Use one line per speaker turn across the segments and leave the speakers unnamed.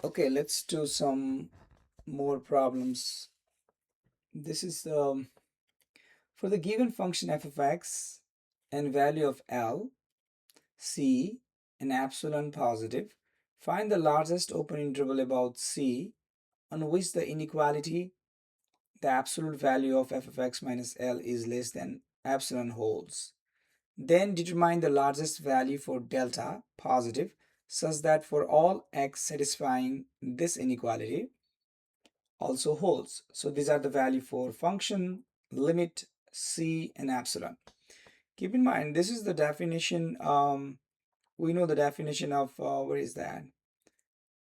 Okay, let's do some more problems. This is for the given function f of x and value of L, C, and epsilon positive. Find the largest open interval about C on which the inequality, the absolute value of f of x minus L is less than epsilon holds. Then determine the largest value for delta positive such that for all x satisfying this inequality also holds. So these are the value for function, limit, c, and epsilon. Keep in mind, this is the definition. We know the definition of, where is that?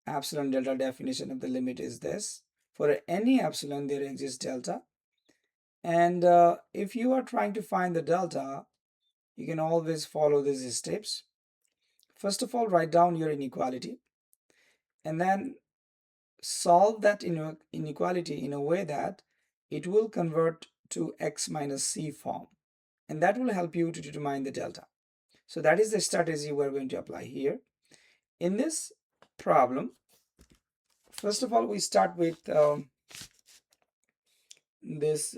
Epsilon delta definition of the limit is this. For any epsilon, there exists delta. And if you are trying to find the delta, you can always follow these steps. First of all, write down your inequality and then solve that inequality in a way that it will convert to x minus c form, and that will help you to determine the delta. So that is the strategy we're going to apply here. In this problem, first of all, we start with this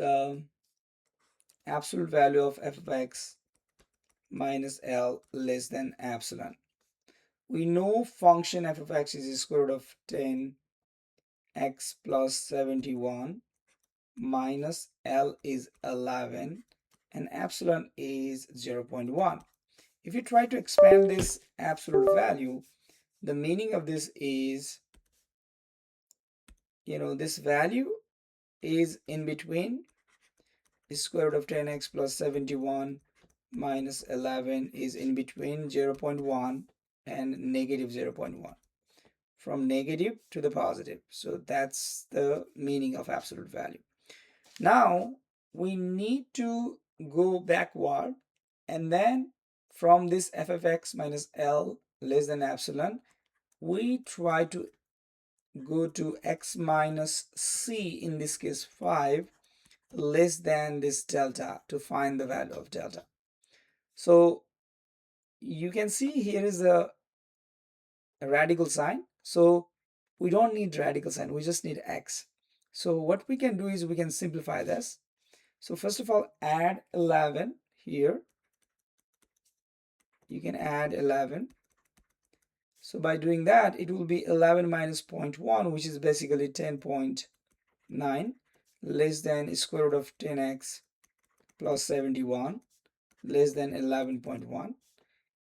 absolute value of f of x minus L less than epsilon. We know function f of x is the square root of 10x plus 71 minus L is 11 and epsilon is 0.1. If you try to expand this absolute value, the meaning of this is, this value is in between the square root of 10x plus 71 minus 11 is in between 0.1 and negative 0.1, from negative to the positive. So that's the meaning of absolute value. Now we need to go backward, and then from this f of x minus L less than epsilon, we try to go to x minus c, in this case 5, less than this delta, to find the value of delta. So you can see here is a radical sign. So we don't need radical sign, we just need x. So what we can do is we can simplify this. So first of all, add 11 here. You can add 11. So by doing that, it will be 11 minus 0.1, which is basically 10.9, less than square root of 10x plus 71, less than 11.1.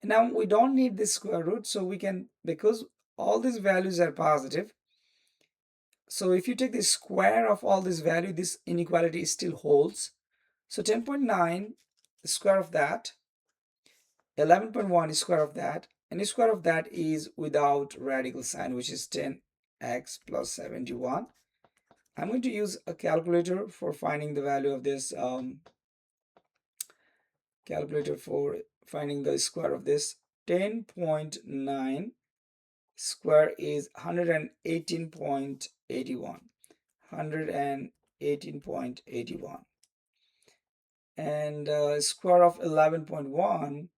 And now we don't need this square root, so we can, because all these values are positive, so if you take the square of all this value, this inequality still holds. So 10.9, the square of that, 11.1 is square of that, and the square of that is without radical sign, which is 10x plus 71. I'm going to use a calculator for finding the value of this, calculator for finding the square of this. 10.9 square is 118.81. 118.81. And square of 11.1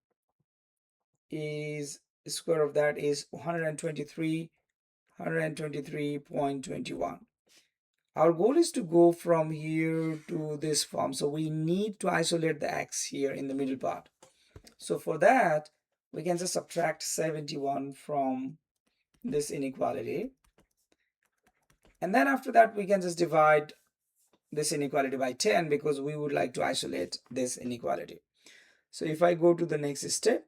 is, square of that is 123.21. Our goal is to go from here to this form, so we need to isolate the x here in the middle part. So for that, we can just subtract 71 from this inequality, and then after that we can just divide this inequality by 10, because we would like to isolate this inequality. So if I go to the next step,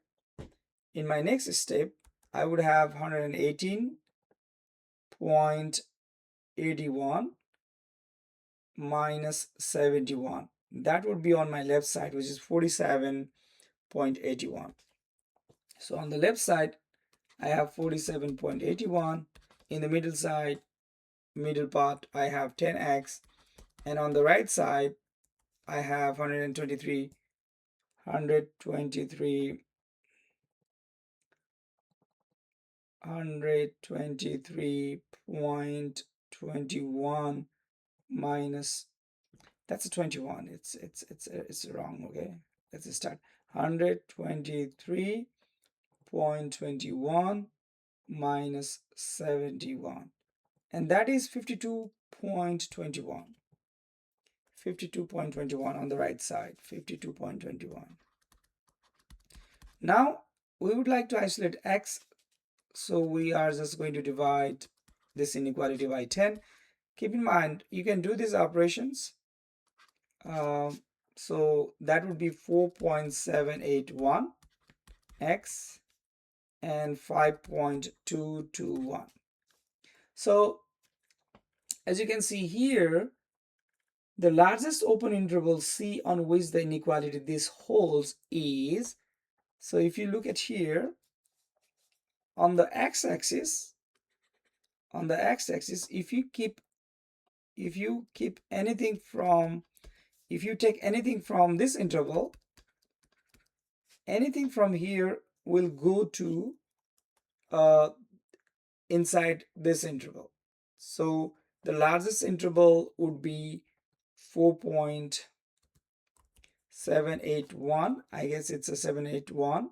in my next step, I would have 118.81 minus 71. That would be on my left side, which is 47.81. So on the left side, I have 47.81. In the middle side, middle part, I have 10x. And on the right side, I have 123.21 minus, that's a 21. It's wrong. Okay, let's start. 123.21 minus 71. and that is 52.21. 52.21 on the right side, 52.21. Now we would like to isolate x, so we are just going to divide this inequality by 10. Keep in mind, you can do these operations. So that would be 4.781 x and 5.221. So as you can see here, the largest open interval C on which the inequality this holds is, so if you look at here, on the x-axis, if you take anything from this interval, anything from here will go to inside this interval. So the largest interval would be 4.781. I guess it's a 781.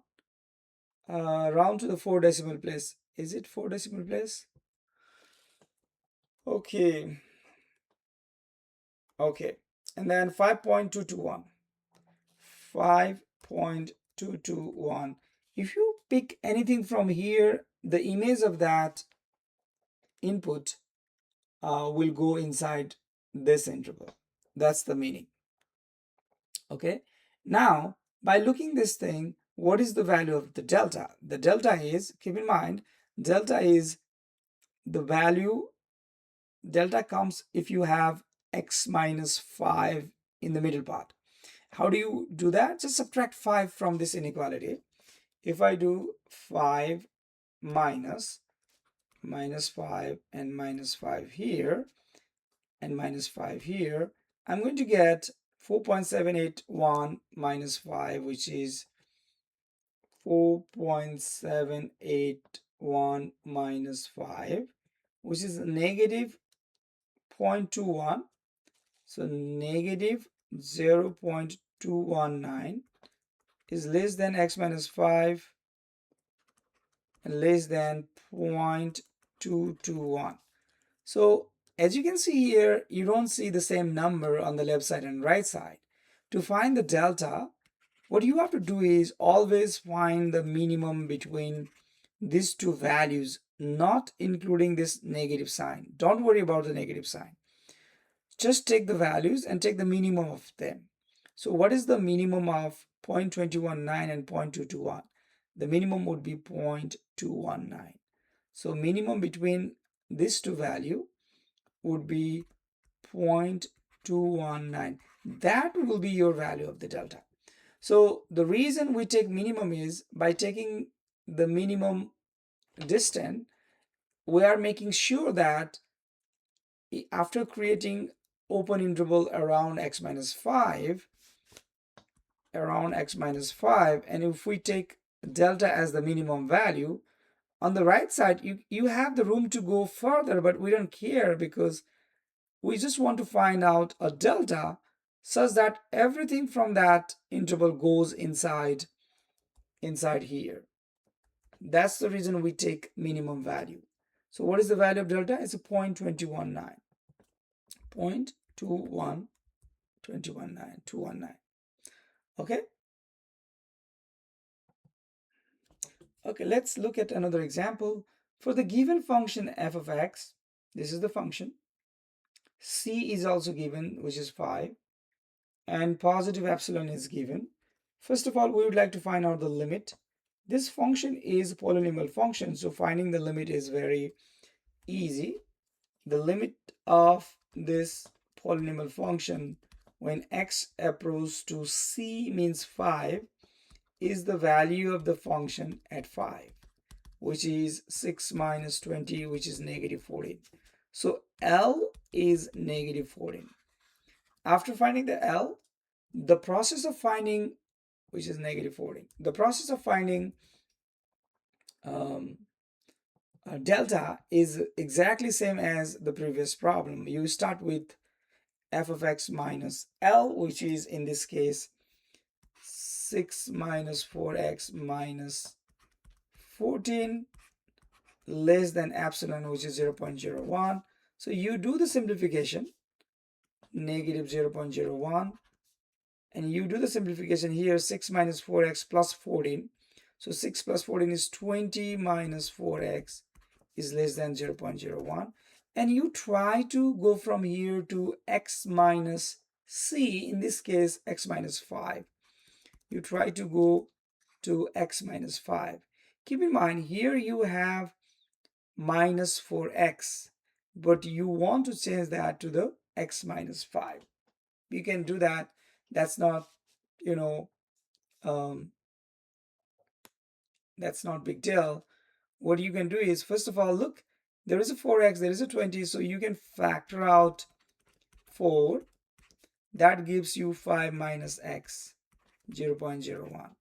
Round to the 4 decimal place. Is it 4 decimal place? Okay. And then 5.221. 5.221. If you pick anything from here, the image of that input will go inside this interval. That's the meaning. Okay. Now, by looking this thing, what is the value of the delta? The delta is, keep in mind, delta is the value, delta comes if you have x minus 5 in the middle part. How do you do that? Just subtract 5 from this inequality. If I do 5 minus 5 and minus 5 here and minus 5 here, I'm going to get 4.781 minus 5, which is 4.781 minus 5, which is negative 0.21. So negative 0.219 is less than x minus 5 and less than 0.221. So as you can see here, you don't see the same number on the left side and right side. To find the delta, what you have to do is always find the minimum between these two values, not including this negative sign. Don't worry about the negative sign. Just take the values and take the minimum of them. So what is the minimum of 0.219 and 0.221? The minimum would be 0.219. So minimum between these two values would be 0.219. That will be your value of the delta. So the reason we take minimum is by taking the minimum distance, we are making sure that after creating open interval around x minus 5, and if we take delta as the minimum value, on the right side, you have the room to go further, but we don't care because we just want to find out a delta such that everything from that interval goes inside here. That's the reason we take minimum value. So what is the value of delta? It's a 0.219. 0.219. Okay. Okay, let's look at another example. For the given function f of x, this is the function. C is also given, which is 5, and positive epsilon is given. First of all, we would like to find out the limit. This function is a polynomial function, so finding the limit is very easy. The limit of this polynomial function when x approaches to c means 5 is the value of the function at 5, which is 6 minus 20, which is negative 14. So L is negative 14. After finding the L, the process of finding, which is negative 14, the process of finding delta is exactly same as the previous problem. You start with f of x minus L, which is in this case 6 minus 4x minus 14 less than epsilon, which is 0.01. So you do the simplification, negative 0.01, and you do the simplification here, 6 minus 4x plus 14. So 6 plus 14 is 20 minus 4x is less than 0.01. And you try to go from here to x minus c, in this case, x minus 5. You try to go to x minus 5. Keep in mind, here you have minus 4x, but you want to change that to the x minus 5. You can do that. That's not, you know, that's not big deal. What you can do is, first of all, look, there is a 4x, there is a 20, so you can factor out 4. That gives you 5 minus x, 0.01.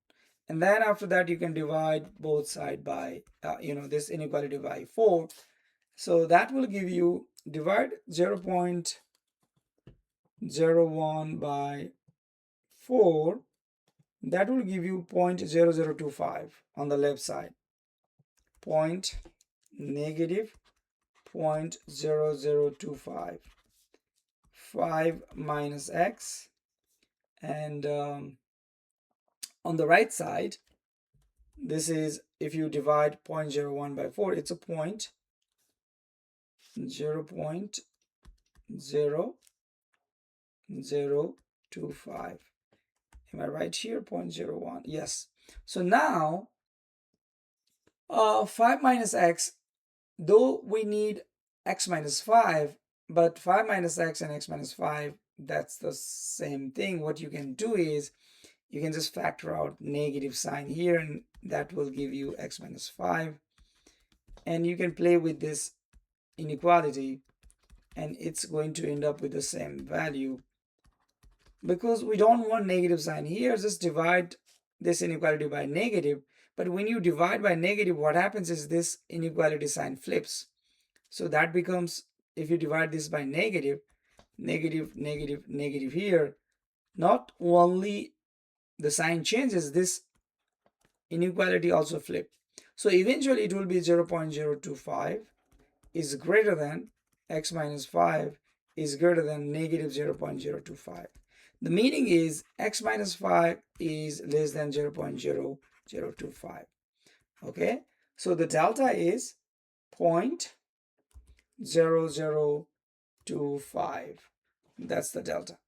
And then after that, you can divide both sides by, this inequality by 4. So that will give you, divide 0.01 by 4. That will give you 0.0025 on the left side. Negative 0.0025. 5 minus x. And on the right side, this is, if you divide 0.01 by 4, it's a 0.0025. Am I right here? 0.01. Yes. So now, 5 minus x, though we need x minus 5, but 5 minus x and x minus 5, that's the same thing. What you can do is, you can just factor out negative sign here, and that will give you x minus 5. And you can play with this inequality, and it's going to end up with the same value. Because we don't want negative sign here, just divide this inequality by negative. But when you divide by negative, what happens is this inequality sign flips. So that becomes, if you divide this by negative, negative, negative, negative here, not only the sign changes, this inequality also flip. So eventually it will be 0.025 is greater than x minus 5 is greater than negative 0.025. The meaning is x minus 5 is less than 0.0025. Okay, so the delta is 0.0025. That's the delta.